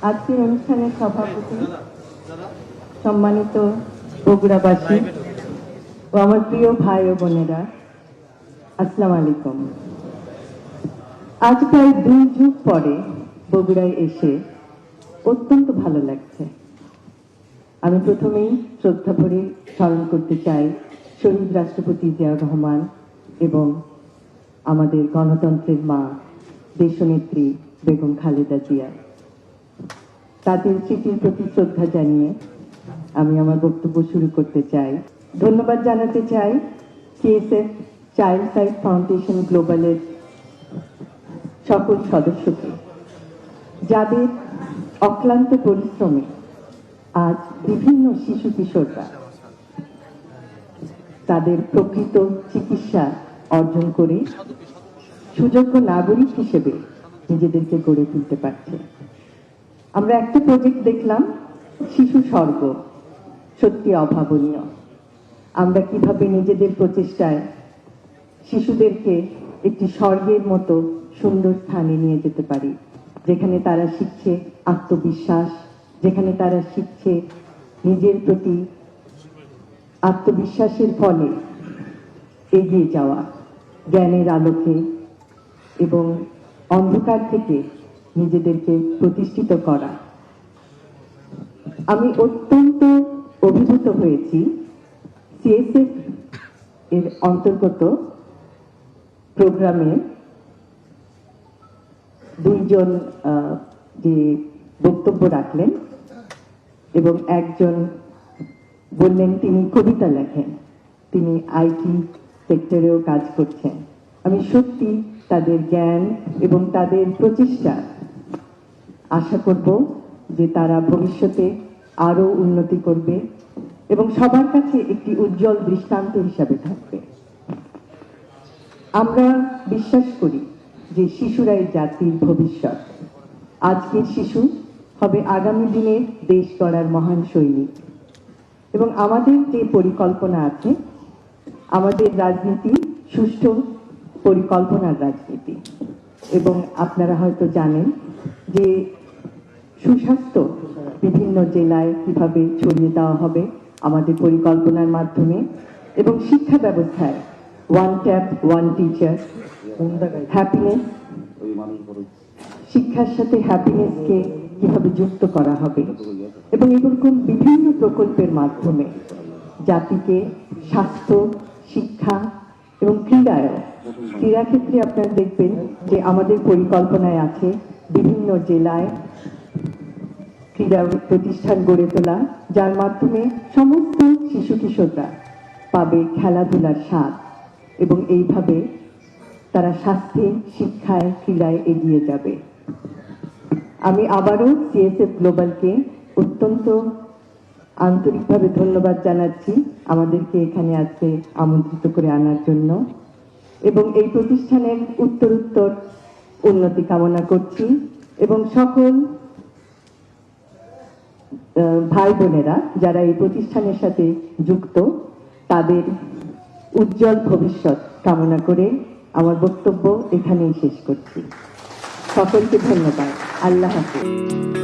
আজকের অনুষ্ঠানের সভাপতি, সম্মানিত বগুড়াবাসী ও আমার প্রিয় ভাই ও বোনেরা, আসসালামু আলাইকুম। আজ প্রায় 2 যুগ পরে বগুড়ায় এসে অত্যন্ত ভালো লাগছে। আমি প্রথমেই শ্রদ্ধা ভরে স্মরণ করতে চাই শহীদ রাষ্ট্রপতি জিয়াউর রহমান এবং আমাদের গণতন্ত্রের মা দেশনেত্রী বেগম খালেদা জিয়া। তাদের স্মৃতির প্রতি শ্রদ্ধা জানিয়ে আমি আমার বক্তব্য শুরু করতে চাই। ধন্যবাদ জানাতে চাই সিএসএফ চাইল্ড সাইট ফাউন্ডেশন গ্লোবালের সকল সদস্যকে, যাদের অক্লান্ত পরিশ্রমে আজ বিভিন্ন শিশু কিশোররা তাদের প্রকৃত চিকিৎসা অর্জন করে সুযোগ্য নাগরিক হিসেবে নিজেদেরকে গড়ে তুলতে পারছে। আমরা একটা প্রজেক্ট দেখলাম, শিশু স্বর্গ, সত্যি অভাবনীয়। আমরা কিভাবে নিজেদের প্রচেষ্টায় শিশুদেরকে একটি স্বর্গের মতো সুন্দর স্থানে নিয়ে যেতে পারি, যেখানে তারা শিখছে আত্মবিশ্বাস, যেখানে তারা শিখছে নিজের প্রতি আত্মবিশ্বাসের ফলে এগিয়ে যাওয়া, জ্ঞানের আলোকে এবং অন্ধকার থেকে নিজেদেরকে প্রতিষ্ঠিত করা। আমি অত্যন্ত অভিভূত হয়েছি সিএসএফ এর অন্তর্গত প্রোগ্রামে দুইজন যে বক্তব্য রাখলেন এবং একজন বললেন তিনি কবিতা লেখেন, তিনি আইটি সেক্টরেও কাজ করছেন। আমি সত্যি তাদের জ্ঞান এবং তাদের প্রচেষ্টা আশা করব যে তারা ভবিষ্যতে আরো উন্নতি করবে এবং সবার কাছে একটি উজ্জ্বল দৃষ্টান্ত হিসাবে থাকবে। আমরা বিশ্বাস করি যে শিশুরাই জাতির ভবিষ্যৎ। আজকের শিশু হবে আগামী দিনের দেশ গড়ার মহান সৈনিক। এবং আমাদের যে পরিকল্পনা আছে, আমাদের রাজনীতি সুষ্ঠু পরিকল্পনার রাজনীতি। এবং আপনারা হয়তো জানেন যে সুস্বাস্থ্য বিভিন্ন জেলায় কিভাবে ছড়িয়ে দেওয়া হবে আমাদের পরিকল্পনার মাধ্যমে, এবং শিক্ষা ব্যবস্থায় one tap one teacher, happiness, শিক্ষার সাথে হ্যাপিনেসকে কিভাবে যুক্ত করা হবে, এবং এরকম বিভিন্ন প্রকল্পের মাধ্যমে জাতিকে স্বাস্থ্য, শিক্ষা এবং ক্রীড়া ক্ষেত্রে আপনারা দেখবেন যে আমাদের পরিকল্পনায় আছে বিভিন্ন জেলায় ক্রীড়া প্রতিষ্ঠান গড়ে তোলা, যার মাধ্যমে সমস্ত শিশু কিশোররা পাবে খেলাধুলার স্বাদ এবং এইভাবে তারা স্বাস্থ্যে, শিক্ষায়, ক্রীড়ায় এগিয়ে যাবে। আমি আবারও সিএসএফ গ্লোবালকে অত্যন্ত আন্তরিকভাবে ধন্যবাদ জানাচ্ছি আমাদেরকে এখানে আজকে আমন্ত্রিত করে আনার জন্য, এবং এই প্রতিষ্ঠানের উত্তরোত্তর উন্নতি কামনা করছি। এবং সকল ভাই বোনেরা যারা এই প্রতিষ্ঠানের সাথে যুক্ত, তাদের উজ্জ্বল ভবিষ্যৎ কামনা করে আমার বক্তব্য এখানেই শেষ করছি। সকলকে ধন্যবাদ। আল্লাহ হাফেজ।